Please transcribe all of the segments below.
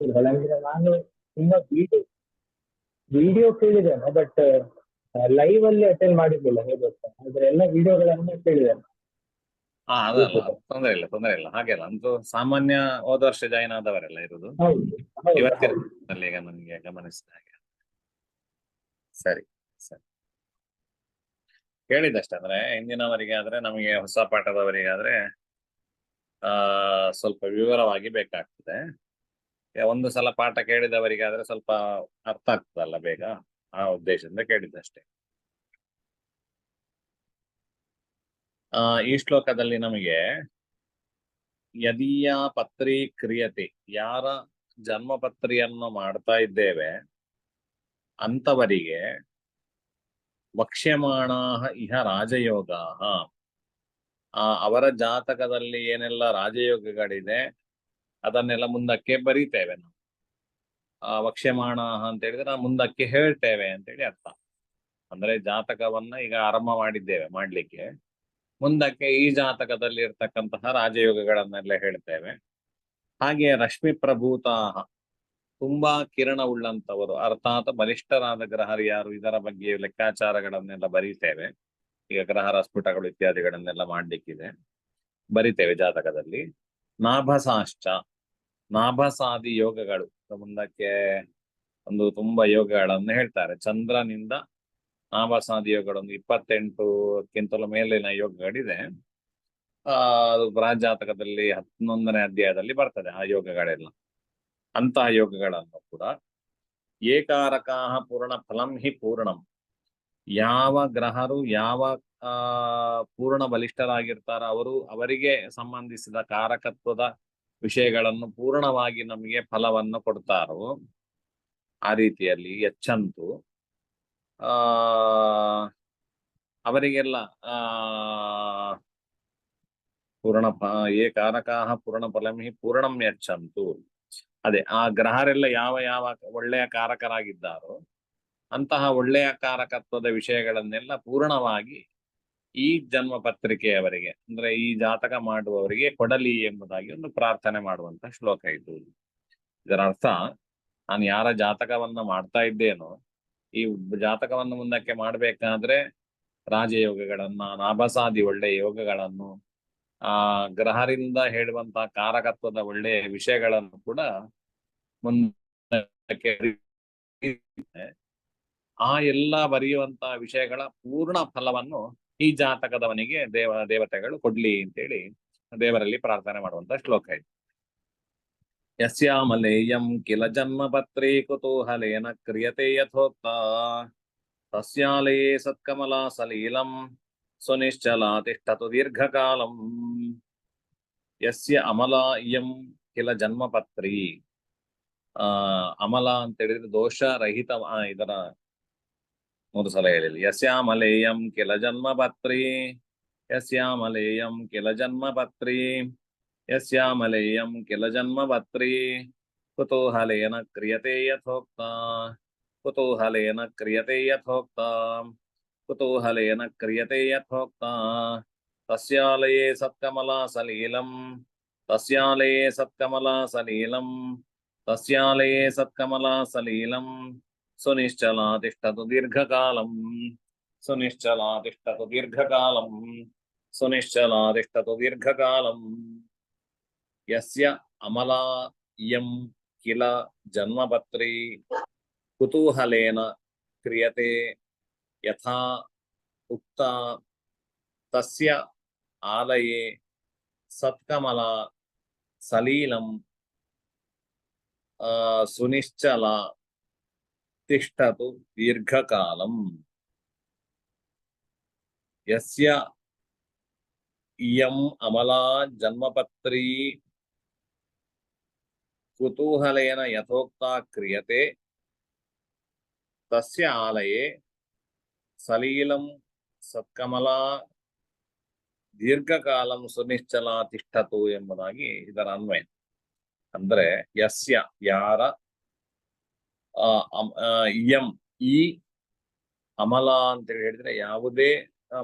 ಅಂದ್ರೆ ನಾನು ತುಂಬಾ ವಿಡಿಯೋ ಕೇಳಿದ್ದೇನೆ, ಬಟ್ ಲೈವ್ ಅಲ್ಲಿ ಅಟೆಂಡ್ ಮಾಡಿರ್ಲಿಲ್ಲ, ಹೇಗೆ ಗೊತ್ತಾ, ಆದ್ರೆ ಎಲ್ಲ ವಿಡಿಯೋಗಳನ್ನ ಕೇಳಿದ್ದೇನೆ. ಹಾ, ಅದಲ್ಲ, ತೊಂದರೆ ಇಲ್ಲ, ತೊಂದರೆ ಇಲ್ಲ. ಹಾಗೆಲ್ಲ ಅಂತೂ ಸಾಮಾನ್ಯ ಹೋದ ವರ್ಷ ಜಾಯಿನ್ ಆದವರೆಲ್ಲ ಇರುದು. ಹೌದು ಹೌದು ಹೌದು. ಇವತ್ತಿನ ಈಗ ನನಗೆ ಗಮನಿಸಿದ ಹಾಗೆ. ಸರಿ ಸರಿ, ಕೇಳಿದಷ್ಟೇ. ಅಂದ್ರೆ ಹಿಂದಿನವರಿಗೆ ಆದ್ರೆ, ನಮಗೆ ಹೊಸ ಪಾಠದವರಿಗಾದ್ರೆ ಸ್ವಲ್ಪ ವಿವರವಾಗಿ ಬೇಕಾಗ್ತದೆ. ಒಂದು ಸಲ ಪಾಠ ಕೇಳಿದವರಿಗಾದ್ರೆ ಸ್ವಲ್ಪ ಅರ್ಥ ಆಗ್ತದಲ್ಲ ಬೇಗ, ಆ ಉದ್ದೇಶದಿಂದ ಕೇಳಿದ್ದಷ್ಟೇ. ಈ ಶ್ಲೋಕದಲ್ಲಿ ನಮಗೆ ಯದೀಯ ಪತ್ರಿ ಕ್ರಿಯತೆ, ಯಾರ ಜನ್ಮಪತ್ರಿಯನ್ನು ಮಾಡ್ತಾ ಇದ್ದೇವೆ ಅಂತವರಿಗೆ ವಕ್ಷ್ಯಮಾಣ ಇಹ ರಾಜಯೋಗ, ಅವರ ಜಾತಕದಲ್ಲಿ ಏನೆಲ್ಲ ರಾಜಯೋಗಗಳಿದೆ ಅದನ್ನೆಲ್ಲ ಮುಂದಕ್ಕೆ ಬರೀತೇವೆ ನಾವು. ವಕ್ಷ್ಯಮಾಣ ಅಂತ ಹೇಳಿದ್ರೆ ನಾವು ಮುಂದಕ್ಕೆ ಹೇಳ್ತೇವೆ ಅಂತೇಳಿ ಅರ್ಥ. ಅಂದ್ರೆ ಜಾತಕವನ್ನ ಈಗ ಆರಂಭ ಮಾಡಿದ್ದೇವೆ ಮಾಡ್ಲಿಕ್ಕೆ, ಮುಂದಕ್ಕೆ ಈ ಜಾತಕದಲ್ಲಿ ಇರ್ತಕ್ಕಂತಹ ರಾಜಯೋಗಗಳನ್ನೆಲ್ಲ ಹೇಳ್ತೇವೆ. ಹಾಗೆ ರಶ್ಮಿ ಪ್ರಭೂತಾ, ತುಂಬಾ ಕಿರಣ ಉಳ್ಳಂತವರು ಅರ್ಥಾತ್ ಬಲಿಷ್ಠರಾದ ಗ್ರಹರು ಯಾರು, ಇದರ ಬಗ್ಗೆ ಲೆಕ್ಕಾಚಾರಗಳನ್ನೆಲ್ಲ ಬರೀತೇವೆ. ಈಗ ಗ್ರಹರ ಸ್ಫುಟಗಳು ಇತ್ಯಾದಿಗಳನ್ನೆಲ್ಲ ಮಾಡ್ಲಿಕ್ಕಿದೆ, ಬರಿತೇವೆ ಜಾತಕದಲ್ಲಿ. ನಾಭಸಾಶ್ಚ, ನಾಭಸಾದಿ ಯೋಗಗಳು, ಮುಂದಕ್ಕೆ ಒಂದು ತುಂಬಾ ಯೋಗಗಳನ್ನು ಹೇಳ್ತಾರೆ. ಚಂದ್ರನಿಂದ ನಾಭಸಾದಿ ಯೋಗಗಳೊಂದು 28ಕ್ಕಿಂತಲೂ ಮೇಲಿನ ಯೋಗಗಳಿದೆ. ಅದು ಬೃಹಜ್ಜಾತಕದಲ್ಲಿ 11ನೇ ಅಧ್ಯಾಯದಲ್ಲಿ ಬರ್ತದೆ ಆ ಯೋಗಗಳೆಲ್ಲ. ಅಂತಹ ಯೋಗಗಳನ್ನು ಕೂಡ ಏಕಾರಕಾಹ ಪೂರ್ಣ ಫಲಂ ಹಿ ಪೂರ್ಣಂ, ಯಾವ ಗ್ರಹರು ಯಾವ ಪೂರ್ಣ ಬಲಿಷ್ಠರಾಗಿರ್ತಾರ ಅವರು, ಅವರಿಗೆ ಸಂಬಂಧಿಸಿದ ಕಾರಕತ್ವದ ವಿಷಯಗಳನ್ನು ಪೂರ್ಣವಾಗಿ ನಮಗೆ ಫಲವನ್ನು ಕೊಡ್ತಾರೋ ಆ ರೀತಿಯಲ್ಲಿ ಎಚ್ಚಂತು ಅವರಿಗೆಲ್ಲ ಪೂರ್ಣ ಏಕಾರಕಾಹ ಪೂರ್ಣ ಫಲಂ ಹಿ ಪೂರ್ಣಂ ಯಚ್ಚಂತು. ಅದೇ ಆ ಗ್ರಹರೆಲ್ಲ ಯಾವ ಯಾವ ಒಳ್ಳೆಯ ಕಾರಕರಾಗಿದ್ದಾರೋ ಅಂತಹ ಒಳ್ಳೆಯ ಕಾರಕತ್ವದ ವಿಷಯಗಳನ್ನೆಲ್ಲ ಪೂರ್ಣವಾಗಿ ಈ ಜನ್ಮ ಪತ್ರಿಕೆಯವರಿಗೆ, ಅಂದ್ರೆ ಈ ಜಾತಕ ಮಾಡುವವರಿಗೆ ಕೊಡಲಿ ಎಂಬುದಾಗಿ ಒಂದು ಪ್ರಾರ್ಥನೆ ಮಾಡುವಂತ ಶ್ಲೋಕ ಇದು. ಇದರ ಅರ್ಥ, ನಾನು ಯಾರ ಜಾತಕವನ್ನ ಮಾಡ್ತಾ ಇದ್ದೇನೋ ಈ ಜಾತಕವನ್ನು ಮುಂದಕ್ಕೆ ಮಾಡಬೇಕಾದ್ರೆ ರಾಜಯೋಗಗಳನ್ನ, ನಾಭಸಾದಿ ಒಳ್ಳೆಯ ಯೋಗಗಳನ್ನು, ಗ್ರಹರಿಂದ ಹೇಳುವಂತಹ ಕಾರಕತ್ವದ ಒಳ್ಳೆಯ ವಿಷಯಗಳನ್ನು ಕೂಡ ಮುಂದಕ್ಕೆ ಆ ಎಲ್ಲ ಬರೆಯುವಂತಹ ವಿಷಯಗಳ ಪೂರ್ಣ ಫಲವನ್ನು ಈ ಜಾತಕದವನಿಗೆ ದೇವತೆಗಳು ಕೊಡ್ಲಿ ಅಂತೇಳಿ ದೇವರಲ್ಲಿ ಪ್ರಾರ್ಥನೆ ಮಾಡುವಂತ ಶ್ಲೋಕ ಇದು. ಯಸ್ಯಾಮಲೇಯಂ ಕಿಲ ಜನ್ಮ ಪತ್ರೇ ಕುತೂಹಲೇನ ಕ್ರಿಯತೆ ಯಥೋಕ್ತ, ತಸ್ಯಾಲಯೇ ಸತ್ಕಮಲಾ ಸಲೀಲಂ ಸುನಿಶ್ಚಲ ತಿಷ್ಠತು ದೀರ್ಘಕಾಲಂ. ಯಸ್ಯ ಅಮಲಾ ಇಯಂ ಕಿಲ ಜನ್ಮಪತ್ರಿ, ಅಮಲ ಅಂತ ಹೇಳಿದ್ರೆ ದೋಷ ರಹಿತ. ಇದರ 3 ಸಲ ಹೇಳಿಲ್ಲ. ಯಸ್ಯಾಮಲೇಯಂ ಕಿಲ ಜನ್ಮಪತ್ರಿ, ಯಸ್ಯಾಮಲೇಯಂ ಕಿಲ ಜನ್ಮಪತ್ರಿ, ಯಸ್ಯಾಮಲೇಯಂ ಕಿಲ ಜನ್ಮಪತ್ರಿ, ಕುತೂಹಲೇನ ಕ್ರಿಯತೆ ಯಥೋಕ್ತ, ಕುತೂಹಲೇನ ಕ್ರಿಯತೆ ಯಥೋಕ್ತ, ಕುತೂಹಲೇನ ಕ್ರಿಯತೆ ಯಥೋಕ್ತ. ತಸ್ಯಾಲಯೇ ಸತ್ಕಮಲಾ ಸಲೀಲಂ, ತಸ್ಯಾಲಯೇ ಸತ್ಕಮಲಾ ಸಲೀಲಂ, ತಸ್ಯಾಲಯೇ ಸತ್ಕಮಲಾ ಸಲೀಲಂ ಸುನಿಶ್ಚಲಾ ತಿಷ್ಠತು ದೀರ್ಘಕಾಲಂ, ಸುನಿಶ್ಚಲಾ ತಿಷ್ಠತು ದೀರ್ಘಕಾಲಂ, ಸುನಿಶ್ಚಲಾ ತಿಷ್ಠತು ದೀರ್ಘಕಾಲಂ. ಯಸ್ಯ ಅಮಲಾ ಇಯಂ ಕಿಲ ಜನ್ಮಪತ್ರಿ ಕುತೂಹಲೇನ ಕ್ರಿಯತೆ ಯಥಾ ಉಕ್ತ, ತಸ್ಯ ಆಲಯೇ ಸತ್ಕಮಲಾ ಸಲೀಲಂ ಸುನಿಶ್ಚಲ ತಿಷ್ಠತು ದೀರ್ಘಕಾಲಂ. ಯಸ್ಯ ಇಯಂ ಅಮಲಾ ಜನ್ಮಪತ್ರಿ ಕುತೂಹಲೇನ ಯಥೋಕ್ತ ಕ್ರಿಯತೆ, ತಸ್ಯ ಆಲಯೇ ಸಲೀಲಂ ಸತ್ಕಮಲಾ ದೀರ್ಘಕಾಲಂ ಸುನಿಶ್ಚಲ ತಿಷ್ಠತು ಎಂಬುದಾಗಿ ಇದರ ಅನ್ವಯ. ಅಂದ್ರೆ ಯಸ್ಯ ಯಾರ, ಇಯಂ ಈ, ಅಮಲ ಅಂತ ಹೇಳಿದ್ರೆ ಯಾವುದೇ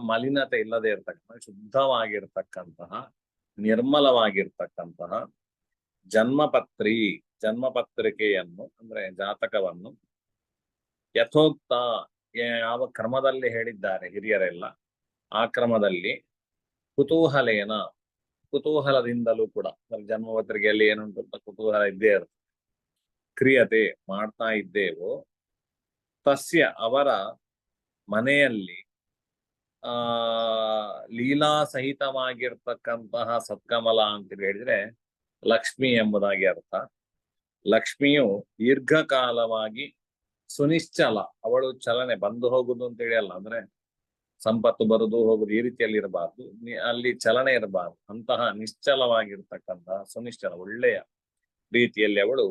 ಮಲಿನತೆ ಇಲ್ಲದೆ ಇರತಕ್ಕಂಥ, ಶುದ್ಧವಾಗಿರ್ತಕ್ಕಂತಹ, ನಿರ್ಮಲವಾಗಿರ್ತಕ್ಕಂತಹ ಜನ್ಮಪತ್ರಿ, ಜನ್ಮ ಪತ್ರಿಕೆಯನ್ನು ಅಂದ್ರೆ ಜಾತಕವನ್ನು ಯಥೋಕ್ತ ಯಾವ ಕ್ರಮದಲ್ಲಿ ಹೇಳಿದ್ದಾರೆ ಹಿರಿಯರೆಲ್ಲ ಆ ಕ್ರಮದಲ್ಲಿ ಕುತೂಹಲೇನ ಕುತೂಹಲದಿಂದಲೂ ಕೂಡ ಜನ್ಮ ಪತ್ರಿಕೆಯಲ್ಲಿ ಏನುಂಟು ಅಂತ ಕುತೂಹಲ ಇದ್ದೇ ಇರುತ್ತೆ. ಕ್ರಿಯತೆ ಮಾಡ್ತಾ ಇದ್ದೇವೋ ತಸ್ಯ ಅವರ ಮನೆಯಲ್ಲಿ ಆ ಲೀಲಾ ಸಹಿತವಾಗಿರ್ತಕ್ಕಂತಹ ಸತ್ಕಮಲ ಅಂತ ಹೇಳಿದ್ರೆ ಲಕ್ಷ್ಮಿ ಎಂಬುದಾಗಿ ಅರ್ಥ. ಲಕ್ಷ್ಮಿಯು ದೀರ್ಘಕಾಲವಾಗಿ ಸುನಿಶ್ಚಲ, ಅವಳು ಚಲನೆ ಬಂದು ಹೋಗುದು ಅಂತ ಹೇಳಿ ಅಲ್ಲ, ಅಂದ್ರೆ ಸಂಪತ್ತು ಬರುದು ಹೋಗುದು ಈ ರೀತಿಯಲ್ಲಿ ಇರಬಾರ್ದು, ಅಲ್ಲಿ ಚಲನೆ ಇರಬಾರ್ದು, ಅಂತಹ ನಿಶ್ಚಲವಾಗಿರ್ತಕ್ಕಂತಹ ಸುನಿಶ್ಚಲ ಒಳ್ಳೆಯ ರೀತಿಯಲ್ಲಿ ಅವಳು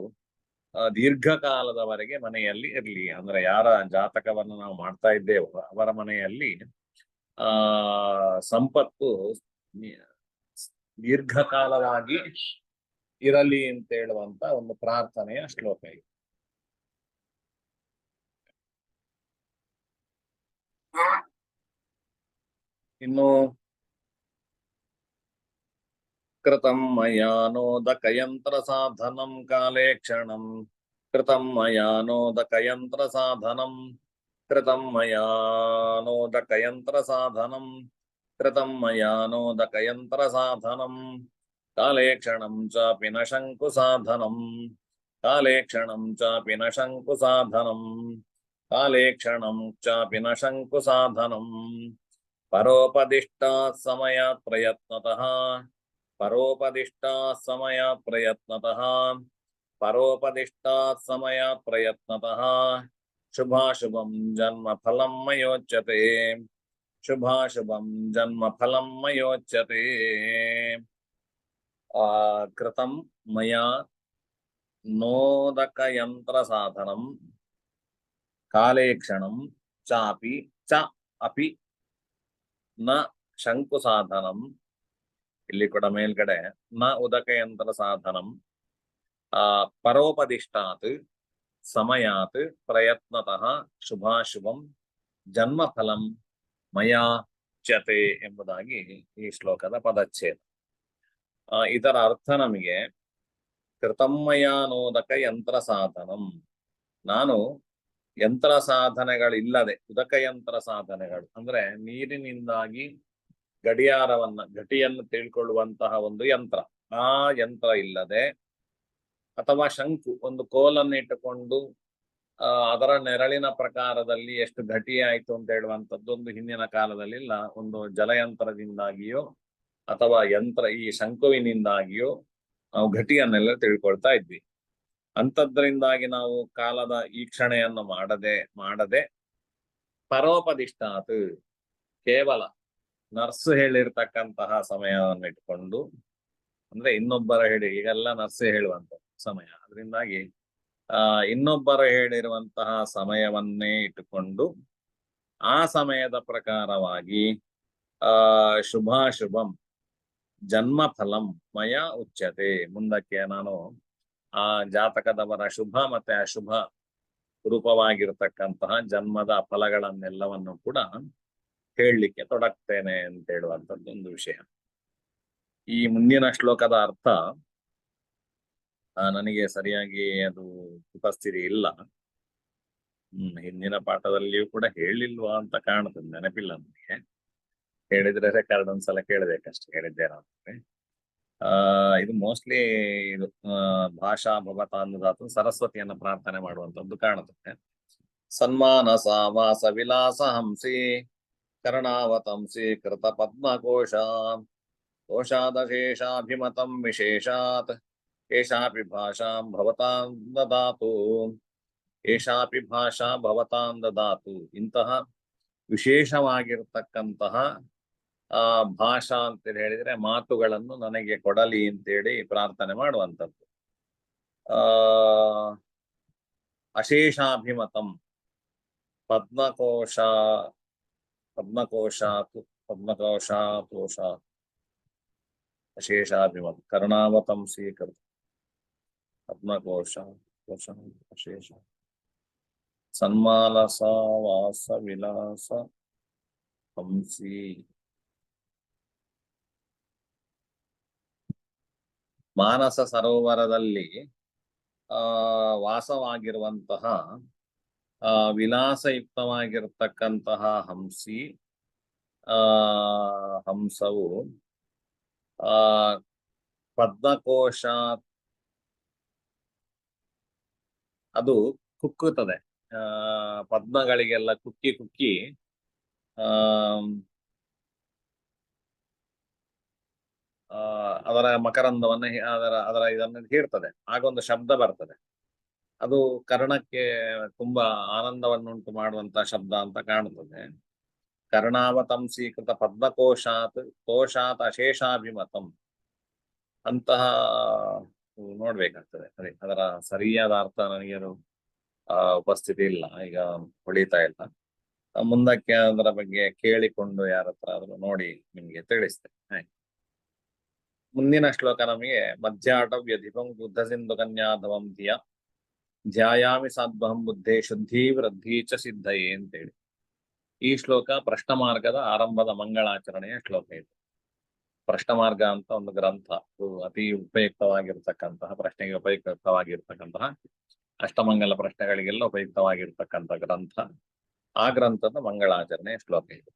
ದೀರ್ಘಕಾಲದವರೆಗೆ ಮನೆಯಲ್ಲಿ ಇರ್ಲಿ. ಅಂದ್ರೆ ಯಾರ ಜಾತಕವನ್ನು ನಾವು ಮಾಡ್ತಾ ಇದ್ದೇವೋ ಅವರ ಮನೆಯಲ್ಲಿ ಸಂಪತ್ತು ದೀರ್ಘಕಾಲವಾಗಿ ಇರಲಿ ಅಂತ ಹೇಳುವಂತ ಒಂದು ಪ್ರಾರ್ಥನೆಯ ಶ್ಲೋಕ ಇದೆ. ಇನ್ನು ಕೃತಂ ಮಯಾನೋದಕಯಂತ್ರ ಸಾಧನಂ ಕಾಲೇ ಕ್ಷಣಂ ಕೃತಂ ಮಯಾನೋದಕಯಂತ್ರ ಸಾಧನಂ ಕೃತಂ ಮಯಾನೋದಕಯಂತ್ರ ಸಾಧನಂ ಕೃತಂ ಮಯಾನೋದಕಯಂತ್ರ ಸಾಧನಂ ಕಾಲೇ ಕ್ಷಣಂ ಚಾಪಿ ನ ಶಂಕು ಸಾಧನಂ ಕಾಲೇ ಕ್ಷಣಂ ಚಾಪಿ ನ ಶಂಕು ಸಾಧನಂ ಕಾಲೇ ಕ್ಷಣಂ ಚಾಪಿ ನ ಶಂಕು ಸಾಧನಂ ಪರೋಪದಿಷ್ಟಾತ್ ಸಮಯಾತ್ ಪ್ರಯತ್ನತಃ ಪರೋಪದಿಷ್ಟಾತ್ ಸಮಯಾತ್ ಪ್ರಯತ್ನತಃ ಪರೋಪದಿಷ್ಟಾತ್ ಸಮಯಾತ್ ಪ್ರಯತ್ನತಃ ಶುಭಾಶುಭಂ ಜನ್ಮ ಫಲಂ ಮಯೋಚ್ಯತೆ ಶುಭಾಶುಭಂ ಜನ್ಮ ಫಲಂ ಮಯೋಚ್ಯತೆ. ಕೃತಂ ಮಯಾ ನೋದಕಯಂತ್ರ ಸಾಧನಂ ಕಾಲೇ ಕ್ಷಣಂ ಚಾಪಿ ಚ ಅಪಿ ನ ಶಂಕು ಸಾಧನಂ. ಇಲ್ಲಿ ಕೂಡ ಮೇಲ್ಗಡೆ ನ ಉದಕಯಂತ್ರ ಸಾಧನಂ ಪರೋಪದಿಷ್ಟಾತ್ ಸಮಯಾತ್ ಪ್ರಯತ್ನತಃ ಶುಭಾಶುಭಂ ಜನ್ಮಫಲಂ ಮಯಾ ಚ್ಯತೆ ಎಂಬುದಾಗಿ ಈ ಶ್ಲೋಕದ ಪದಚ್ಛೇದ. ಇದರ ಅರ್ಥ ನಮಗೆ ಕೃತಮ್ಮಯಾನೋದಕ ಯಂತ್ರ ಸಾಧನಂ, ನಾನು ಯಂತ್ರ ಸಾಧನೆಗಳಿಲ್ಲದೆ ಉದಕ ಯಂತ್ರ ಸಾಧನೆಗಳು ಅಂದ್ರೆ ನೀರಿನಿಂದಾಗಿ ಘಟಿಯನ್ನು ತಿಳ್ಕೊಳ್ಳುವಂತಹ ಒಂದು ಯಂತ್ರ, ಆ ಯಂತ್ರ ಇಲ್ಲದೆ ಅಥವಾ ಶಂಕು ಒಂದು ಕೋಲನ್ನು ಇಟ್ಟುಕೊಂಡು ಅದರ ನೆರಳಿನ ಪ್ರಕಾರದಲ್ಲಿ ಎಷ್ಟು ಘಟಿ ಆಯ್ತು ಅಂತ ಹೇಳುವಂಥದ್ದೊಂದು ಹಿಂದಿನ ಕಾಲದಲ್ಲಿಲ್ಲ. ಒಂದು ಜಲಯಂತ್ರದಿಂದಾಗಿಯೋ ಅಥವಾ ಈ ಶಂಕುವಿನಿಂದಾಗಿಯೋ ನಾವು ಘಟಿಯನ್ನೆಲ್ಲ ತಿಳ್ಕೊಳ್ತಾ ಇದ್ವಿ. ಅಂಥದ್ರಿಂದಾಗಿ ನಾವು ಕಾಲದ ಈಕ್ಷಣೆಯನ್ನು ಮಾಡದೆ ಪರೋಪದಿಷ್ಟಾತ್ ಕೇವಲ ನರ್ಸ್ ಹೇಳಿರ್ತಕ್ಕಂತಹ ಸಮಯವನ್ನು ಇಟ್ಕೊಂಡು, ಅಂದ್ರೆ ಇನ್ನೊಬ್ಬರ ಈಗೆಲ್ಲ ನರ್ಸ್ ಹೇಳುವಂತ ಸಮಯ, ಅದರಿಂದಾಗಿ ಇನ್ನೊಬ್ಬರ ಹೇಳಿರುವಂತಹ ಸಮಯವನ್ನೇ ಇಟ್ಟುಕೊಂಡು ಆ ಸಮಯದ ಪ್ರಕಾರವಾಗಿ ಶುಭಾಶುಭಂ ಜನ್ಮ ಫಲಂ ಮಯ ಉಚ್ಯತೆ, ಮುಂದಕ್ಕೆ ನಾನು ಆ ಜಾತಕದವರ ಶುಭ ಮತ್ತೆ ಅಶುಭ ರೂಪವಾಗಿರ್ತಕ್ಕಂತಹ ಜನ್ಮದ ಫಲಗಳನ್ನೆಲ್ಲವನ್ನು ಕೂಡ ಹೇಳಲಿಕ್ಕೆ ತೊಡಗ್ತೇನೆ ಅಂತ ಹೇಳುವಂಥದ್ದು ಒಂದು ವಿಷಯ. ಈ ಮುಂದಿನ ಶ್ಲೋಕದ ಅರ್ಥ ನನಗೆ ಸರಿಯಾಗಿ ಅದು ಉಪಸ್ಥಿತಿ ಇಲ್ಲ. ಹಿಂದಿನ ಪಾಠದಲ್ಲಿಯೂ ಕೂಡ ಹೇಳಿಲ್ವಾ ಅಂತ ಕಾಣುತ್ತದೆ, ನೆನಪಿಲ್ಲ ನನಗೆ. ಹೇಳಿದ್ರೆ ರೆಕಾರ್ಡ್ ಒಂದ್ಸಲ ಕೇಳಬೇಕಷ್ಟೇ, ಹೇಳಿದ್ದೇನಂದ್ರೆ ಇದು ಮೋಸ್ಟ್ಲಿ ಇದು ಭಾಷಾ ಭವತ ಅನ್ನೋದಾತು ಸರಸ್ವತಿಯನ್ನ ಪ್ರಾರ್ಥನೆ ಮಾಡುವಂತದ್ದು ಕಾಣುತ್ತದೆ. ಸನ್ಮಾನ ಸಾವಾಸ ವಿಲಾಸ ಹಂಸಿ ಕರ್ಣಾವತಂಸಿ ಕೃತ ಪದ್ಮಕೋಶ ಕೋಶಾದಶೇಷಾಭಿಮತಂ ವಿಶೇಷಾತ್ ಏಷಾಪಿ ಭಾಷಾಂ ಭವತಾಂ ದದಾತು ಏಷಾಪಿ ಭಾಷಾ ಭವತಾಂ ದದಾತು. ಇಂತಹ ವಿಶೇಷವಾಗಿರ್ತಕ್ಕಂತಹ ಭಾಷಾ ಅಂತ ಹೇಳಿದ್ರೆ ಮಾತುಗಳನ್ನು ನನಗೆ ಕೊಡಲಿ ಅಂತೇಳಿ ಪ್ರಾರ್ಥನೆ ಮಾಡುವಂಥದ್ದು. ಅಶೇಷಾಭಿಮತಂ ಪದ್ಮಕೋಶ ಅಶೇಷಾಭಿಮತ ಕರ್ಣಾವತಂ ಸ್ವೀಕೃತ ಪದ್ಮಕೋಶ ಅಶೇಷ ಸನ್ಮಾಲಸ ವಾಸ ವಿಲಾಸ ಹಂಸಿ. ಮಾನಸ ಸರೋವರದಲ್ಲಿ ವಾಸವಾಗಿರುವಂತಹ ವಿಲಾಸಯುಕ್ತವಾಗಿರತಕ್ಕಂತಹ ಹಂಸವು ಆ ಪದ್ಮಕೋಶ ಅದು ಕುಕ್ಕುತ್ತದೆ. ಪದ್ಮಗಳಿಗೆಲ್ಲ ಕುಕ್ಕಿ ಕುಕ್ಕಿ ಅದರ ಮಕರಂದವನ್ನು ಅದರ ಇದನ್ನು ಹೀರ್ತದೆ. ಆಗೊಂದು ಶಬ್ದ ಬರ್ತದೆ. ಅದು ಕರ್ಣಕ್ಕೆ ತುಂಬಾ ಆನಂದವನ್ನುಂಟು ಮಾಡುವಂತ ಶಬ್ದ ಅಂತ ಕಾಣುತ್ತದೆ. ಕರ್ಣಾವತಂಸೀಕೃತ ಪದ್ಮಕೋಶಾತ್ ಕೋಶಾತ್ ಅಶೇಷಾಭಿಮತಂ ಅಂತಹ ನೋಡ್ಬೇಕಾಗ್ತದೆ. ಅದೇ ಅದರ ಸರಿಯಾದ ಅರ್ಥ ನನಗೆ ಉಪಸ್ಥಿತಿ ಇಲ್ಲ, ಈಗ ಹೊಳಿತಾ ಇಲ್ಲ. ಮುಂದಕ್ಕೆ ಅದರ ಬಗ್ಗೆ ಕೇಳಿಕೊಂಡು ಯಾರ ಹತ್ರ ಆದ್ರೂ ನೋಡಿ ನಿಮ್ಗೆ ತಿಳಿಸ್ತೇನೆ. ಮುಂದಿನ ಶ್ಲೋಕ ನಮಗೆ ಮಧ್ಯಾಟವ್ಯಧಿಪಂ ಬುದ್ಧ ಸಿಂಧು ಕನ್ಯಾಧವಂ ಧಿಯ ಧ್ಯಾಯಾಮಿ ಸಾಧ್ವಹಂ ಬುದ್ಧೇ ಶುದ್ಧಿ ವೃದ್ಧಿ ಚ ಸಿದ್ಧಯೇ ಅಂತೇಳಿ. ಈ ಶ್ಲೋಕ ಪ್ರಶ್ನ ಮಾರ್ಗದ ಆರಂಭದ ಮಂಗಳಾಚರಣೆಯ ಶ್ಲೋಕ ಇದು. ಪ್ರಶ್ನ ಮಾರ್ಗ ಅಂತ ಒಂದು ಗ್ರಂಥ, ಅತಿ ಉಪಯುಕ್ತವಾಗಿರ್ತಕ್ಕಂತಹ ಪ್ರಶ್ನೆಗೆ ಉಪಯುಕ್ತವಾಗಿರ್ತಕ್ಕಂತಹ ಅಷ್ಟಮಂಗಲ ಪ್ರಶ್ನೆಗಳಿಗೆಲ್ಲ ಉಪಯುಕ್ತವಾಗಿರ್ತಕ್ಕಂಥ ಗ್ರಂಥ. ಆ ಗ್ರಂಥದ ಮಂಗಳಾಚರಣೆಯ ಶ್ಲೋಕ ಇದು.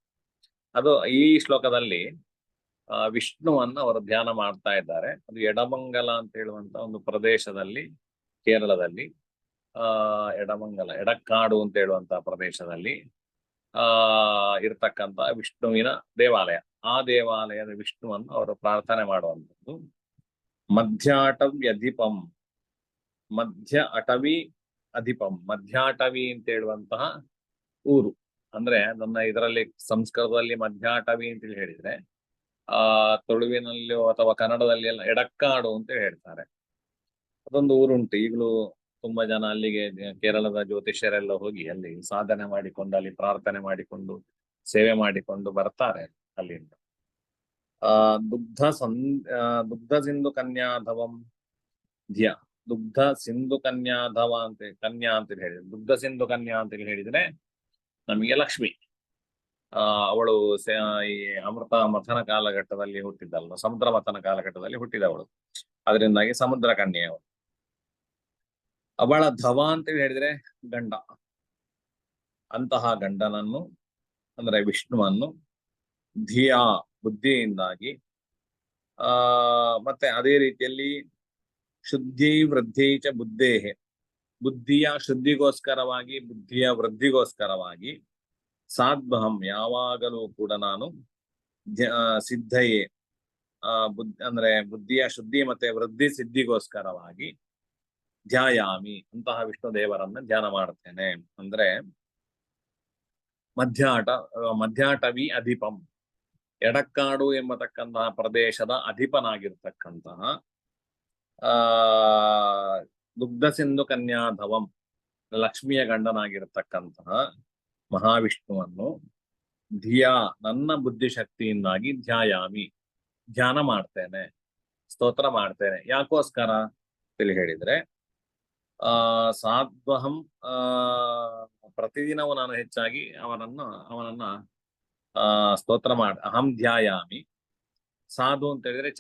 ಅದು ಈ ಶ್ಲೋಕದಲ್ಲಿ ವಿಷ್ಣುವನ್ನ ಅವರು ಧ್ಯಾನ ಮಾಡ್ತಾ ಇದ್ದಾರೆ. ಅದು ಎಡಮಂಗಲ ಅಂತ ಹೇಳುವಂತ ಒಂದು ಪ್ರದೇಶದಲ್ಲಿ, ಕೇರಳದಲ್ಲಿ ಎಡಮಂಗಲ ಎಡಕ್ಕಾಡು ಅಂತ ಹೇಳುವಂತಹ ಪ್ರದೇಶದಲ್ಲಿ ಇರ್ತಕ್ಕಂಥ ವಿಷ್ಣುವಿನ ದೇವಾಲಯ. ಆ ದೇವಾಲಯದ ವಿಷ್ಣುವನ್ನು ಅವರು ಪ್ರಾರ್ಥನೆ ಮಾಡುವಂಥದ್ದು. ಮಧ್ಯಾಟವ್ಯಧಿಪಂ, ಮಧ್ಯ ಅಟವಿ ಅಧಿಪಂ, ಮಧ್ಯಾಟವಿ ಅಂತ ಹೇಳುವಂತಹ ಊರು. ಅಂದ್ರೆ ನನ್ನ ಇದರಲ್ಲಿ ಸಂಸ್ಕೃತದಲ್ಲಿ ಮಧ್ಯಾಟವಿ ಅಂತೇಳಿ ಹೇಳಿದ್ರೆ ತುಳುವಿನಲ್ಲಿಯೋ ಅಥವಾ ಕನ್ನಡದಲ್ಲಿ ಎಲ್ಲ ಎಡಕ್ಕಾಡು ಅಂತ ಹೇಳ್ತಾರೆ. ಅದೊಂದು ಊರುಂಟು. ಈಗಲೂ ತುಂಬಾ ಜನ ಅಲ್ಲಿಗೆ, ಕೇರಳದ ಜ್ಯೋತಿಷ್ಯರೆಲ್ಲ ಹೋಗಿ ಅಲ್ಲಿ ಸಾಧನೆ ಮಾಡಿಕೊಂಡು, ಅಲ್ಲಿ ಪ್ರಾರ್ಥನೆ ಮಾಡಿಕೊಂಡು, ಸೇವೆ ಮಾಡಿಕೊಂಡು ಬರ್ತಾರೆ ಅಲ್ಲಿಂದ. ದುಗ್ಧ ಸಿಂಧು ಕನ್ಯಾಧವಂ ಧ್ಯ, ದುಗ್ಧ ಸಿಂಧು ಕನ್ಯಾಧವ ಅಂತ ಕನ್ಯಾ ಅಂತ ಹೇಳಿದ್ರೆ, ದುಗ್ಧ ಸಿಂಧು ಕನ್ಯಾ ಅಂತ ಹೇಳಿದ್ರೆ ನಮಗೆ ಲಕ್ಷ್ಮಿ. ಅವಳು ಈ ಅಮೃತ ಮಥನ ಕಾಲಘಟ್ಟದಲ್ಲಿ ಹುಟ್ಟಿದ್ದಲ್ವ, ಸಮುದ್ರ ಮಥನ ಕಾಲಘಟ್ಟದಲ್ಲಿ ಹುಟ್ಟಿದವಳು. ಅದರಿಂದಾಗಿ ಸಮುದ್ರ ಕನ್ಯೆಯವಳು. ಅವಳ ಧವ ಅಂತ ಹೇಳಿದ್ರೆ ಗಂಡ. ಅಂತಹ ಗಂಡನನ್ನು ಅಂದ್ರೆ ವಿಷ್ಣುವನ್ನು ಧಿಯಾ ಬುದ್ಧಿಯಿಂದಾಗಿ, ಮತ್ತೆ ಅದೇ ರೀತಿಯಲ್ಲಿ ಶುದ್ಧಿ ವೃದ್ಧಿ ಚ ಬುದ್ಧೇಹೆ, ಬುದ್ಧಿಯ ಶುದ್ಧಿಗೋಸ್ಕರವಾಗಿ, ಬುದ್ಧಿಯ ವೃದ್ಧಿಗೋಸ್ಕರವಾಗಿ, ಸಾಧ್ವಹಂ ಯಾವಾಗಲೂ ಕೂಡ ನಾನು ಸಿದ್ಧಯೇ ಅಂದ್ರೆ ಬುದ್ಧಿಯ ಶುದ್ಧಿ ಮತ್ತೆ ವೃದ್ಧಿ ಸಿದ್ಧಿಗೋಸ್ಕರವಾಗಿ ಧ್ಯಾಯಾಮಿ, ಅಂತಹ ವಿಷ್ಣು ದೇವರನ್ನ ಧ್ಯಾನ ಮಾಡ್ತೇನೆ. ಅಂದ್ರೆ ಮಧ್ಯಾಟವಿ ಅಧಿಪಂ, ಎಡಕ್ಕಾಡು ಎಂಬತಕ್ಕಂತಹ ಪ್ರದೇಶದ ಅಧಿಪನಾಗಿರ್ತಕ್ಕಂತಹ ದುಗ್ಧ ಸಿಂಧು ಕನ್ಯಾಧವಂ, ಲಕ್ಷ್ಮಿಯ ಗಂಡನಾಗಿರ್ತಕ್ಕಂತಹ ಮಹಾವಿಷ್ಣುವನ್ನು ಧಿಯಾ ನನ್ನ ಬುದ್ಧಿಶಕ್ತಿಯಿಂದಾಗಿ ಧ್ಯಾಯಾಮಿ, ಧ್ಯಾನ ಮಾಡ್ತೇನೆ, ಸ್ತೋತ್ರ ಮಾಡ್ತೇನೆ. ಯಾಕೋಸ್ಕರ ತಿಳಿ ಹೇಳಿದ್ರೆ ಸಾಧ್ವಹಂ, ಪ್ರತಿದಿನವೂ ನಾನು ಹೆಚ್ಚಾಗಿ ಅವನನ್ನ ಸ್ತೋತ್ರ ಅಹಂ ಧ್ಯಾಯಾಮಿ. ಸಾಧು ಅಂತ ಹೇಳಿದ್ರೆ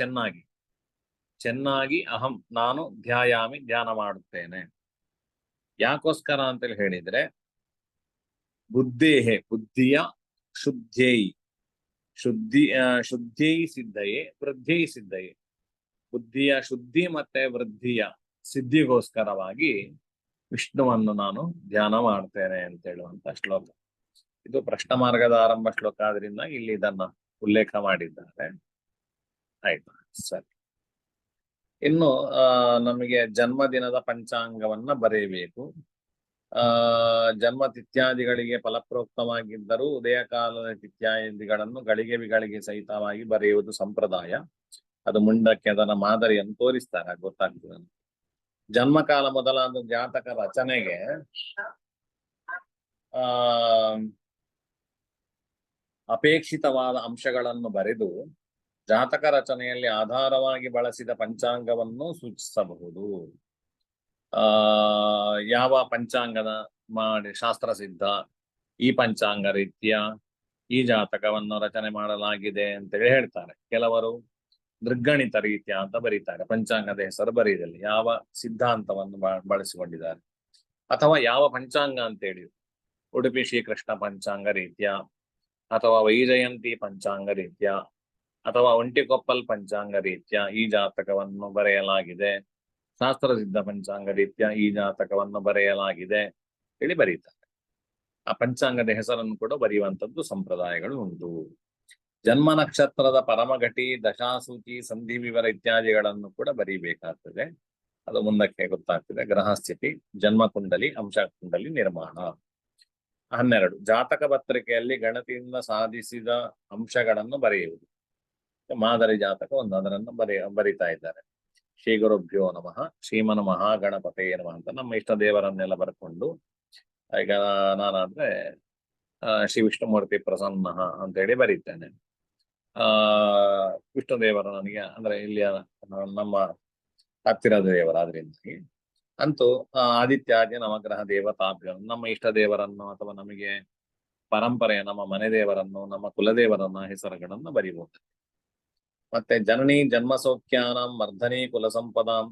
ಚೆನ್ನಾಗಿ ಅಹಂ ನಾನು ಧ್ಯಾಯಾಮಿ ಧ್ಯಾನ ಮಾಡುತ್ತೇನೆ. ಯಾಕೋಸ್ಕರ ಅಂತೇಳಿ ಹೇಳಿದ್ರೆ ಬುದ್ಧೇಹೆ ಬುದ್ಧಿಯ ಶುದ್ಧೈ ಸಿದ್ಧಯೇ ವೃದ್ಧೈ ಸಿದ್ಧಯೇ, ಬುದ್ಧಿಯ ಶುದ್ಧಿ ಮತ್ತೆ ವೃದ್ಧಿಯ ಸಿದ್ಧಿಗೋಸ್ಕರವಾಗಿ ವಿಷ್ಣುವನ್ನು ನಾನು ಧ್ಯಾನ ಮಾಡ್ತೇನೆ ಅಂತ ಹೇಳುವಂತ ಶ್ಲೋಕ ಇದು. ಪ್ರಶ್ನ ಮಾರ್ಗದ ಆರಂಭ ಶ್ಲೋಕ ಆದ್ರಿಂದ ಇಲ್ಲಿ ಇದನ್ನ ಉಲ್ಲೇಖ ಮಾಡಿದ್ದಾರೆ. ಆಯ್ತು, ಸರಿ. ಇನ್ನು ನಮಗೆ ಜನ್ಮದಿನದ ಪಂಚಾಂಗವನ್ನ ಬರೆಯಬೇಕು. ಜನ್ಮ ತಿಥ್ಯಾದಿಗಳಿಗೆ ಫಲಪ್ರೋಕ್ತವಾಗಿದ್ದರೂ ಉದಯ ಕಾಲದ ತಿಥ್ಯಾದಿಗಳನ್ನು ಗಳಿಗೆ ಸಹಿತವಾಗಿ ಬರೆಯುವುದು ಸಂಪ್ರದಾಯ. ಅದು ಮುಂದಕ್ಕೆ ಅದನ್ನ ಮಾದರಿಯನ್ನು ತೋರಿಸ್ತಾರೆ, ಗೊತ್ತಾಗ್ತದೆ. ಜನ್ಮಕಾಲ ಮೊದಲಾದ ಜಾತಕ ರಚನೆಗೆ ಅಪೇಕ್ಷಿತವಾದ ಅಂಶಗಳನ್ನು ಬರೆದು ಜಾತಕ ರಚನೆಯಲ್ಲಿ ಆಧಾರವಾಗಿ ಬಳಸಿದ ಪಂಚಾಂಗವನ್ನು ಸೂಚಿಸಬಹುದು. ಯಾವ ಪಂಚಾಂಗದ ಮಾಡಿ ಶಾಸ್ತ್ರ ಸಿದ್ಧ ಈ ಪಂಚಾಂಗ ರೀತ್ಯ ಈ ಜಾತಕವನ್ನು ರಚನೆ ಮಾಡಲಾಗಿದೆ ಅಂತೇಳಿ ಹೇಳ್ತಾರೆ. ಕೆಲವರು ದೃಗ್ಗಣಿತ ರೀತ್ಯ ಅಂತ ಬರೀತಾರೆ. ಪಂಚಾಂಗದ ಹೆಸರು ಬರೆಯುವುದಿಲ್ಲ, ಯಾವ ಸಿದ್ಧಾಂತವನ್ನು ಬಳಸಿಕೊಂಡಿದ್ದಾರೆ ಅಥವಾ ಯಾವ ಪಂಚಾಂಗ ಅಂತ ಹೇಳಿ, ಉಡುಪಿ ಶ್ರೀಕೃಷ್ಣ ಪಂಚಾಂಗ ರೀತ್ಯ ಅಥವಾ ವೈಜಯಂತಿ ಪಂಚಾಂಗ ರೀತ್ಯ ಅಥವಾ ಒಂಟಿಕೊಪ್ಪಲ್ ಪಂಚಾಂಗ ರೀತ್ಯ ಈ ಜಾತಕವನ್ನು ಬರೆಯಲಾಗಿದೆ, ಶಾಸ್ತ್ರಸಿದ್ಧ ಪಂಚಾಂಗ ರೀತ್ಯ ಈ ಜಾತಕವನ್ನು ಬರೆಯಲಾಗಿದೆ ಹೇಳಿ ಬರೀತಾರೆ. ಆ ಪಂಚಾಂಗದ ಹೆಸರನ್ನು ಕೂಡ ಬರೆಯುವಂತದ್ದು ಸಂಪ್ರದಾಯಗಳು ಉಂಟು. ಜನ್ಮ ನಕ್ಷತ್ರದ ಪರಮಘಟಿ, ದಶಾಸೂಚಿ, ಸಂಧಿ ವಿವರ ಇತ್ಯಾದಿಗಳನ್ನು ಕೂಡ ಬರೀಬೇಕಾಗ್ತದೆ. ಅದು ಮುಂದಕ್ಕೆ ಗೊತ್ತಾಗ್ತದೆ. ಗ್ರಹಸ್ಥಿತಿ, ಜನ್ಮ ಕುಂಡಲಿ, ಅಂಶ ಕುಂಡಲಿ ನಿರ್ಮಾಣ. 12 ಜಾತಕ ಪತ್ರಿಕೆಯಲ್ಲಿ ಗಣತಿಯಿಂದ ಸಾಧಿಸಿದ ಅಂಶಗಳನ್ನು ಬರೆಯುವುದು. ಮಾದರಿ ಜಾತಕ ಒಂದು, ಅದನ್ನು ಬರಿತಾ ಇದ್ದಾರೆ. ಶ್ರೀ ಗುರುಭ್ಯೋ ನಮಃ, ಶ್ರೀಮನ್ ಮಹಾಗಣಪತಯೇ ನಮಃ ಅಂತ ನಮ್ಮ ಇಷ್ಟ ದೇವರನ್ನೆಲ್ಲ ಬರ್ಕೊಂಡು, ಈಗ ನಾನಾದ್ರೆ ಶ್ರೀ ವಿಷ್ಣುಮೂರ್ತಿ ಪ್ರಸನ್ನ ಅಂತ ಹೇಳಿ ಬರೀತೇನೆ. ವಿಷ್ಣು ದೇವರ ನನಗೆ ಅಂದ್ರೆ ಇಲ್ಲಿಯ ನಮ್ಮ ಹತ್ತಿರದ ದೇವರಾದ್ರಿಂದಾಗಿ ಅಂತೂ ಆದಿತ್ಯಾದಿ ನವಗ್ರಹ ದೇವತಾಭ್ಯ, ನಮ್ಮ ಇಷ್ಟ ದೇವರನ್ನು ಅಥವಾ ನಮಗೆ ಪರಂಪರೆಯ ನಮ್ಮ ಮನೆ ದೇವರನ್ನು, ನಮ್ಮ ಕುಲದೇವರನ್ನ ಹೆಸರುಗಳನ್ನು ಬರೀಬಹುದು. ಮತ್ತೆ ಜನನಿ ಜನ್ಮ ಸೌಖ್ಯಾನಾಂ ವರ್ಧನಿ ಕುಲ ಸಂಪದಾಂ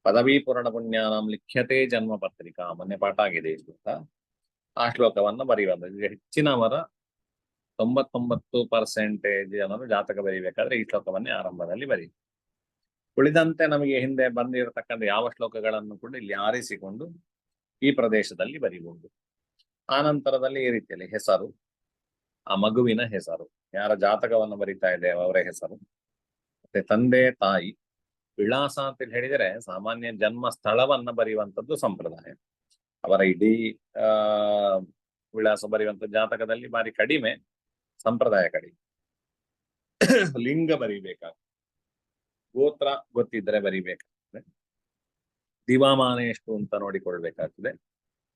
ಪದವಿ ಪೂರ್ಣ ಪುಣ್ಯಾನಾಂ ಲಿಖ್ಯತೆ ಜನ್ಮ ಪತ್ರಿಕಾ. ಮೊನ್ನೆ ಪಾಠ ಆಗಿದೆ ಈ ಶ್ಲೋಕ. ಆ ಶ್ಲೋಕವನ್ನು ಬರೆಯುವುದು. ಹೆಚ್ಚಿನವರ 99% ಜನರು ಜಾತಕ ಬರೀಬೇಕಾದ್ರೆ ಈ ಶ್ಲೋಕವನ್ನೇ ಆರಂಭದಲ್ಲಿ ಬರೀ. ಉಳಿದಂತೆ ನಮಗೆ ಹಿಂದೆ ಬಂದಿರತಕ್ಕಂಥ ಯಾವ ಶ್ಲೋಕಗಳನ್ನು ಕೂಡ ಇಲ್ಲಿ ಆರಿಸಿಕೊಂಡು ಈ ಪ್ರದೇಶದಲ್ಲಿ ಬರೀಬಹುದು. ಆ ನಂತರದಲ್ಲಿ ಈ ರೀತಿಯಲ್ಲಿ ಹೆಸರು, ಆ ಮಗುವಿನ ಹೆಸರು, ಯಾರ ಜಾತಕವನ್ನು ಬರಿತಾ ಇದೆ ಅವರ ಹೆಸರು, ಮತ್ತೆ ತಂದೆ ತಾಯಿ, ವಿಳಾಸ ಅಂತ ಹೇಳಿದರೆ ಸಾಮಾನ್ಯ ಜನ್ಮ ಸ್ಥಳವನ್ನ ಬರೆಯುವಂಥದ್ದು ಸಂಪ್ರದಾಯ. ಅವರ ಇಡೀ ವಿಳಾಸ ಬರೆಯುವಂಥ ಜಾತಕದಲ್ಲಿ ಬಾರಿ ಕಡಿಮೆ, ಸಂಪ್ರದಾಯ ಕಡಿಮೆ. ಲಿಂಗ ಬರಿಬೇಕಾಗ್ತದೆ, ಗೋತ್ರ ಗೊತ್ತಿದ್ರೆ ಬರಿಬೇಕಾಗ್ತದೆ, ದಿವಾಮಾನ ಎಷ್ಟು ಅಂತ ನೋಡಿಕೊಳ್ಬೇಕಾಗ್ತದೆ.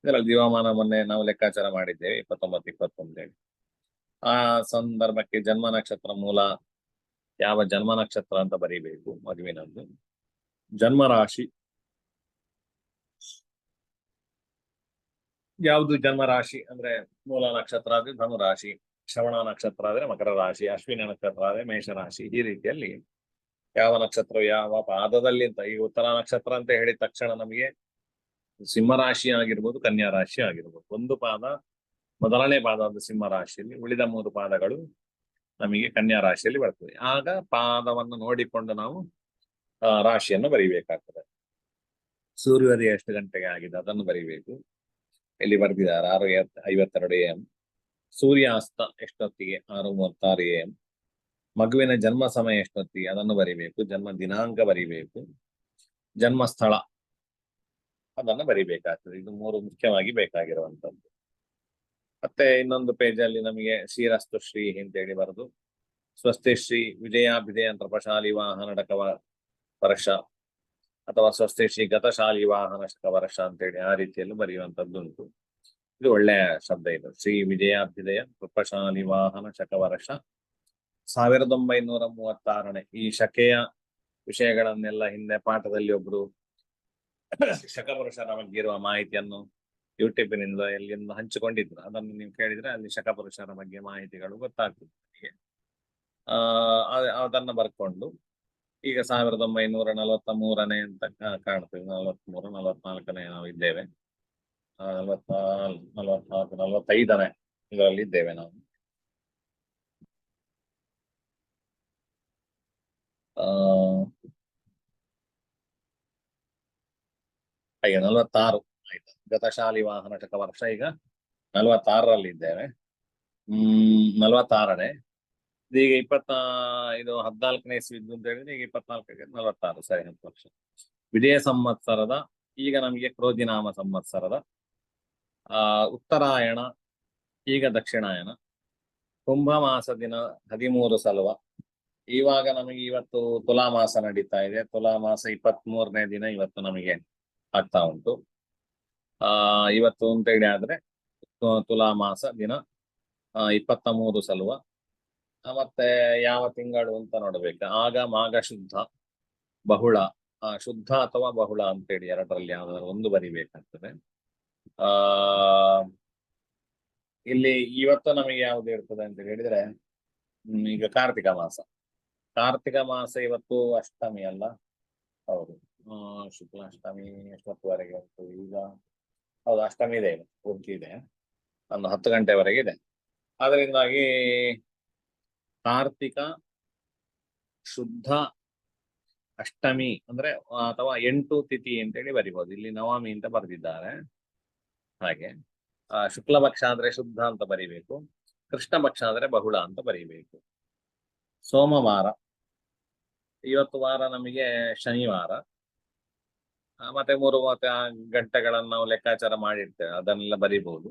ಇದರಲ್ಲಿ ದಿವಾಮಾನ ಮೊನ್ನೆ ನಾವು ಲೆಕ್ಕಾಚಾರ ಮಾಡಿದ್ದೇವೆ 29, 21 ಹೇಳಿ. ಆ ಸಂದರ್ಭಕ್ಕೆ ಜನ್ಮ ನಕ್ಷತ್ರ ಮೂಲ, ಯಾವ ಜನ್ಮ ನಕ್ಷತ್ರ ಅಂತ ಬರೀಬೇಕು ಮಗುವಿನದ್ದು. ಜನ್ಮ ರಾಶಿ ಯಾವುದು, ಜನ್ಮ ರಾಶಿ ಅಂದ್ರೆ ಮೂಲ ನಕ್ಷತ್ರ ಆದ್ರೆ ಧನು ರಾಶಿ, ಶ್ರವಣ ನಕ್ಷತ್ರ ಆದ್ರೆ ಮಕರ ರಾಶಿ, ಅಶ್ವಿನಿ ನಕ್ಷತ್ರ ಆದ್ರೆ ಮೇಷರಾಶಿ. ಈ ರೀತಿಯಲ್ಲಿ ಯಾವ ನಕ್ಷತ್ರ ಯಾವ ಪಾದದಲ್ಲಿ ಅಂತ. ಈಗ ಉತ್ತರ ನಕ್ಷತ್ರ ಅಂತ ಹೇಳಿದ ತಕ್ಷಣ ನಮಗೆ ಸಿಂಹರಾಶಿ ಆಗಿರ್ಬೋದು, ಕನ್ಯಾ ರಾಶಿ ಆಗಿರ್ಬೋದು. ಒಂದು ಪಾದ, ಮೊದಲನೇ ಪಾದ ಸಿಂಹ ರಾಶಿಯಲ್ಲಿ, ಉಳಿದ 3 ಪಾದಗಳು ನಮಗೆ ಕನ್ಯಾ ರಾಶಿಯಲ್ಲಿ ಬರ್ತದೆ. ಆಗ ಪಾದವನ್ನು ನೋಡಿಕೊಂಡು ನಾವು ರಾಶಿಯನ್ನು ಬರೀಬೇಕಾಗ್ತದೆ. ಸೂರ್ಯೋದಯ ಎಷ್ಟು ಗಂಟೆಗೆ ಆಗಿದೆ ಅದನ್ನು ಬರೀಬೇಕು. ಇಲ್ಲಿ ಬರೆದಿದ್ದಾರೆ 6:52 AM. ಸೂರ್ಯಾಸ್ತ ಎಷ್ಟೊತ್ತಿಗೆ 6:36 AM. ಮಗುವಿನ ಜನ್ಮ ಸಮಯ ಎಷ್ಟೊತ್ತಿಗೆ ಅದನ್ನು ಬರಿಬೇಕು. ಜನ್ಮ ದಿನಾಂಕ ಬರಿಬೇಕು. ಜನ್ಮ ಸ್ಥಳ ಅದನ್ನು ಬರಿಬೇಕಾಗ್ತದೆ. ಇದು 3 ಮುಖ್ಯವಾಗಿ ಬೇಕಾಗಿರುವಂತದ್ದು. ಮತ್ತೆ ಇನ್ನೊಂದು ಪೇಜಲ್ಲಿ ನಮಗೆ ಶ್ರೀರಸ್ತು ಶ್ರೀ ಅಂತೇಳಿ ಬರೆದು, ಸ್ವಸ್ತಿ ಶ್ರೀ ವಿಜಯಾಭಿದಯ ತೃಪಶಾಲಿ ವಾಹನ ಡಕವ ವರ್ಷ ಅಥವಾ ಸ್ವಸ್ತಿ ಶ್ರೀ ಗತಶಾಲಿ ವಾಹನ ಶಕ ವರ್ಷ ಅಂತೇಳಿ ಆ ರೀತಿಯಲ್ಲೂ ಬರೆಯುವಂಥದ್ದು ಉಂಟು. ಇದು ಒಳ್ಳೆಯ ಶಬ್ದ. ಇದು ಶ್ರೀ ವಿಜಯಾಭ್ಯುದಯ ಕೃಪಶಾಲಿ ವಾಹನ ಶಕ ವರ್ಷ 1936ನೇ. ಈ ಶಕೆಯ ವಿಷಯಗಳನ್ನೆಲ್ಲ ಹಿಂದೆ ಪಾಠದಲ್ಲಿ ಒಬ್ರು ಶಕಪುರುಷರ ಬಗ್ಗೆ ಇರುವ ಮಾಹಿತಿಯನ್ನು ಯೂಟ್ಯೂಬಿನಿಂದ ಎಲ್ಲಿಂದ ಹಂಚಿಕೊಂಡಿದ್ರು. ಅದನ್ನು ನೀವು ಕೇಳಿದ್ರೆ ಅಲ್ಲಿ ಶಕಪುರುಷರ ಬಗ್ಗೆ ಮಾಹಿತಿಗಳು ಗೊತ್ತಾಗ್ತದೆ ನಿಮಗೆ. ಅದನ್ನ ಬರ್ಕೊಂಡು ಈಗ 1943ನೇ ಅಂತ ಕಾಣ್ತೇವೆ. 43, 44ನೇ ನಾವು ಇದ್ದೇವೆ. 44, 45ನೇ ಇದರಲ್ಲಿ ಇದ್ದೇವೆ ನಾವು. ಈಗ 46 ಆಯ್ತು. ಗತಶಾಲಿ ವಾಹನ ಶಕ ವರ್ಷ ಈಗ 46ರಲ್ಲಿ ಇದ್ದೇವೆ. 46ನೇ. ಈಗ ಇದು 14ನೇ ಇಸ್ವಿದ್ದು ಅಂತ ಹೇಳಿದ್ರೆ ಈಗ 24ಕ್ಕೆ 46, ಸರಿ 10 ವರ್ಷ. ವಿಜಯ ಸಂವತ್ಸರದ ಈಗ ನಮಗೆ ಕ್ರೋಧಿನಾಮ ಸಂವತ್ಸರದ ಉತ್ತರಾಯಣ, ಈಗ ದಕ್ಷಿಣಾಯನ, ಕುಂಭ ಮಾಸ ದಿನ 13 ಸಲುವ. ಇವಾಗ ನಮಗೆ ಇವತ್ತು ತುಲಾಮಾಸ ನಡೀತಾ ಇದೆ. ತುಲಾಮಾಸ 23ನೇ ದಿನ ಇವತ್ತು ನಮಗೆ ಆಗ್ತಾ ಉಂಟು. ಇವತ್ತು ಅಂತ ಹೇಳಿ ಆದ್ರೆ ತುಲಾಮಾಸ ದಿನ 23 ಸಲುವ. ಮತ್ತೆ ಯಾವ ತಿಂಗಳು ಅಂತ ನೋಡ್ಬೇಕು. ಆಗ ಮಾಘ ಶುದ್ಧ, ಬಹುಳ, ಶುದ್ಧ ಅಥವಾ ಬಹುಳ ಅಂತೇಳಿ ಎರಡರಲ್ಲಿ ಯಾವ್ದಾದ್ರು ಒಂದು ಬರಿಬೇಕಾಗ್ತದೆ. ಇಲ್ಲಿ ಇವತ್ತು ನಮಗೆ ಯಾವ್ದು ಇರ್ತದೆ ಅಂತ ಹೇಳಿದ್ರೆ ಈಗ ಕಾರ್ತಿಕ ಮಾಸ. ಕಾರ್ತಿಕ ಮಾಸ ಇವತ್ತು ಅಷ್ಟಮಿ ಅಲ್ಲ? ಹೌದು. ಶುಕ್ಲಾಷ್ಟಮಿ ಎಷ್ಟೊತ್ತುವರೆಗೆ ಉಂಟು ಈಗ? ಹೌದು, ಅಷ್ಟಮಿ ಇದೆ, ಪೂರ್ತಿ ಇದೆ, ಒಂದು 10 ಗಂಟೆವರೆಗೆ ಇದೆ. ಅದರಿಂದಾಗಿ ಕಾರ್ತಿಕ ಶುದ್ಧ ಅಷ್ಟಮಿ ಅಂದ್ರೆ ಅಥವಾ 8 ತಿಥಿ ಅಂತೇಳಿ ಬರಿಬಹುದು. ಇಲ್ಲಿ ನವಮಿ ಅಂತ ಬರೆದಿದ್ದಾರೆ. ಹಾಗೆ ಶುಕ್ಲ ಪಕ್ಷ ಆದ್ರೆ ಶುದ್ಧ ಅಂತ ಬರಿಬೇಕು, ಕೃಷ್ಣ ಪಕ್ಷ ಆದ್ರೆ ಬಹುಳ ಅಂತ ಬರಿಬೇಕು. ಸೋಮವಾರ, ಇವತ್ತು ವಾರ ನಮಗೆ ಶನಿವಾರ. ಮತ್ತೆ 3 ಗಂಟೆಗಳನ್ನು ನಾವು ಲೆಕ್ಕಾಚಾರ ಮಾಡಿರ್ತೇವೆ, ಅದನ್ನೆಲ್ಲ ಬರಿಬಹುದು.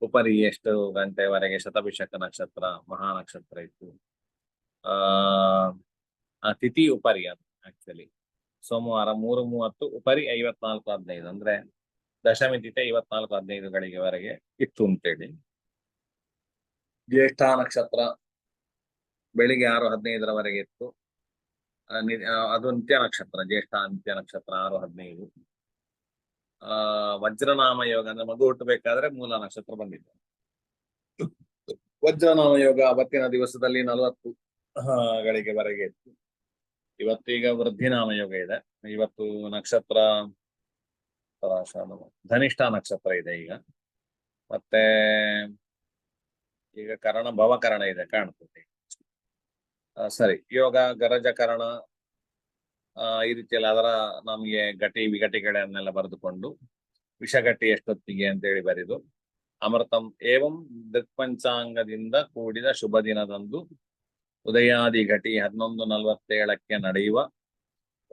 ಉಪರಿ ಎಷ್ಟು ಗಂಟೆವರೆಗೆ ಶತಭಿಷಕ ನಕ್ಷತ್ರ, ಮಹಾ ನಕ್ಷತ್ರ ಇತ್ತು. ತಿಥಿ ಉಪರಿ ಅದು ಆಕ್ಚುಲಿ ಸೋಮವಾರ 3:30 ಉಪರಿ 54:15 ಅಂದ್ರೆ ದಶಮಿ ತಿಥಿ 54:15 ಇತ್ತು ಅಂತೇಳಿ. ಜ್ಯೇಷ್ಠ ನಕ್ಷತ್ರ ಬೆಳಿಗ್ಗೆ 6:15 ಇತ್ತು. ಅದು ನಿತ್ಯ ನಕ್ಷತ್ರ, ಜ್ಯೇಷ್ಠ ನಿತ್ಯ ನಕ್ಷತ್ರ 6:15. ವಜ್ರನಾಮ ಯೋಗ ಅಂದ್ರೆ ಮಗು ಹುಟ್ಟಬೇಕಾದ್ರೆ ಮೂಲ ನಕ್ಷತ್ರ ಬಂದಿದೆ. ವಜ್ರನಾಮ ಯೋಗ ಅವತ್ತಿನ ದಿವಸದಲ್ಲಿ 40 ಗಳಿಗೆವರೆಗೆ ಇತ್ತು. ಇವತ್ತೀಗ ವೃದ್ಧಿನಾಮ ಯೋಗ ಇದೆ. ಇವತ್ತು ನಕ್ಷತ್ರ ಧನಿಷ್ಠ ನಕ್ಷತ್ರ ಇದೆ ಈಗ. ಮತ್ತೆ ಈಗ ಕರಣ ಭವಕರಣ ಇದೆ ಕಾಣ್ತದೆ. ಸರಿ, ಯೋಗ ಗರಜಕರಣ ಈ ರೀತಿಯಲ್ಲಿ ಅದರ ನಮಗೆ ಗಟಿ ವಿಘಟಿಗಳನ್ನೆಲ್ಲ ಬರೆದುಕೊಂಡು ವಿಷಗಟ್ಟಿ ಎಷ್ಟೊತ್ತಿಗೆ ಅಂತೇಳಿ ಬರೆದು ಅಮೃತಂ ಏವಂ ದಿಕ್ಪಂಚಾಂಗದಿಂದ ಕೂಡಿದ ಶುಭ ದಿನದಂದು ಉದಯಾದಿ ಘಟಿ 11:47 ನಡೆಯುವ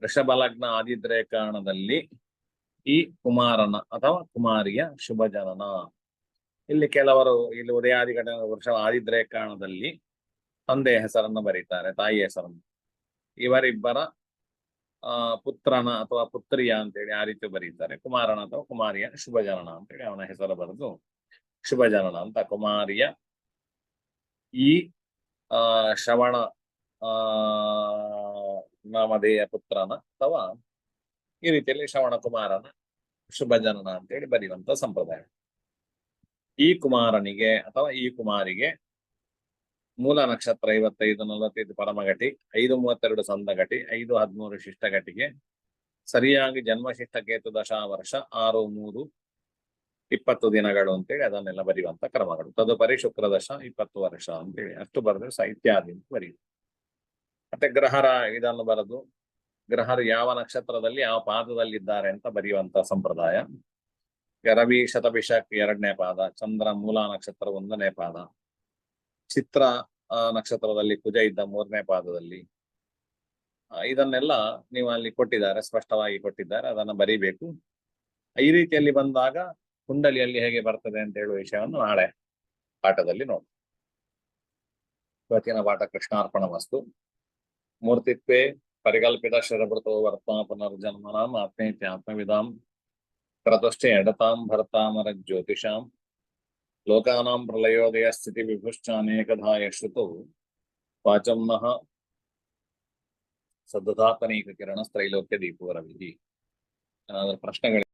ವೃಷಭ ಲಗ್ನ ಆದಿದ್ರೆ ಕಾರಣದಲ್ಲಿ ಈ ಕುಮಾರನ ಅಥವಾ ಕುಮಾರಿಯ ಶುಭ ಜನನ. ಇಲ್ಲಿ ಕೆಲವರು ಇಲ್ಲಿ ಉದಯಾದಿ ಘಟ ವೃಷಭ ಆದಿದ್ರೆ ಕಾರಣದಲ್ಲಿ ತಂದೆಯ ಹೆಸರನ್ನು ಬರೀತಾರೆ, ತಾಯಿಯ ಹೆಸರನ್ನು. ಇವರಿಬ್ಬರ ಪುತ್ರನ ಅಥವಾ ಪುತ್ರಿಯ ಅಂತೇಳಿ ಆ ರೀತಿ ಬರೀತಾರೆ. ಕುಮಾರನ ಅಥವಾ ಕುಮಾರಿಯ ಶುಭ ಜನನ ಅಂತೇಳಿ ಅವನ ಹೆಸರು ಬರೆದು ಶುಭ ಜನನ ಅಂತ. ಕುಮಾರಿಯ ಈ ಶ್ರವಣ ನಾಮಧೇಯ ಪುತ್ರನ ಅಥವಾ ಈ ರೀತಿಯಲ್ಲಿ ಶ್ರವಣ ಕುಮಾರನ ಶುಭ ಜನನ ಅಂತೇಳಿ ಬರೆಯುವಂತ ಸಂಪ್ರದಾಯ. ಈ ಕುಮಾರನಿಗೆ ಅಥವಾ ಈ ಕುಮಾರಿಗೆ ಮೂಲ ನಕ್ಷತ್ರ 55:45 ಪರಮಘಟಿ, 5:32 ಸಂದಘಟಿ, 5:13 ಶಿಷ್ಟಘಟಿಗೆ ಸರಿಯಾಗಿ ಜನ್ಮಶಿಷ್ಟ ಕೇತು ದಶಾ ವರ್ಷ 6-3-20 ದಿನಗಳು ಅಂತೇಳಿ ಅದನ್ನೆಲ್ಲ ಬರೆಯುವಂತ ಕ್ರಮಗಳು. ತದುಪರಿ ಶುಕ್ರ ದಶ 20 ವರ್ಷ ಅಂತೇಳಿ ಅಷ್ಟು ಬರೆದ್ರೆ ಸಾಹಿತ್ಯಾದಿ ಅಂತ ಬರೆಯುದು. ಮತ್ತೆ ಗ್ರಹರ ಇದನ್ನು ಬರೆದು ಗ್ರಹರು ಯಾವ ನಕ್ಷತ್ರದಲ್ಲಿ ಯಾವ ಪಾದದಲ್ಲಿದ್ದಾರೆ ಅಂತ ಬರೆಯುವಂತ ಸಂಪ್ರದಾಯ. ರವಿ ಶತಭಿಷಕ್ 2ನೇ ಪಾದ, ಚಂದ್ರ ಮೂಲ ನಕ್ಷತ್ರ 1ನೇ ಪಾದ, ಚಿತ್ರ ನಕ್ಷತ್ರದಲ್ಲಿ ಕುಜ ಇದ್ದ 3ನೇ ಪಾದದಲ್ಲಿ. ಇದನ್ನೆಲ್ಲ ನೀವು ಅಲ್ಲಿ ಕೊಟ್ಟಿದ್ದಾರೆ, ಸ್ಪಷ್ಟವಾಗಿ ಕೊಟ್ಟಿದ್ದಾರೆ, ಅದನ್ನ ಬರೀಬೇಕು. ಈ ರೀತಿಯಲ್ಲಿ ಬಂದಾಗ ಕುಂಡಲಿಯಲ್ಲಿ ಹೇಗೆ ಬರ್ತದೆ ಅಂತ ಹೇಳುವ ವಿಷಯವನ್ನು ನಾಳೆ ಪಾಠದಲ್ಲಿ ನೋಡಿ. ಇವತ್ತಿನ ಪಾಠ ಕೃಷ್ಣಾರ್ಪಣ ವಸ್ತು. ಮೂರ್ತಿತ್ವೇ ಪರಿಕಲ್ಪಿತ ಶರಭೃತೋ ವರ್ತಾ ಪುನರ್ಜನ್ಮನಾಂ ಆತ್ಮೇತ್ಯಾತ್ಮವಿದಾಂ ಕ್ರತುಶ್ಚ ಎಡತಾಂ ಭರ್ತಾಮರ ಜ್ಯೋತಿಷಾಂ ಲೋಕಾನಾಂ ಪ್ರಲಯೋದಯ ಸ್ಥಿತಿ ವಿಭುಶ್ಚಾನೇಕಧಾ ಯಶ್ರುತೋ ವಾಚಂ ನಃ ಸದ್ಧಾತನೈಕ ಕಿರಣ ತ್ರೈಲೋಕ್ಯ ದೀಪೋ ರವಿಃ. ಪ್ರಶ್ನೆಗಳು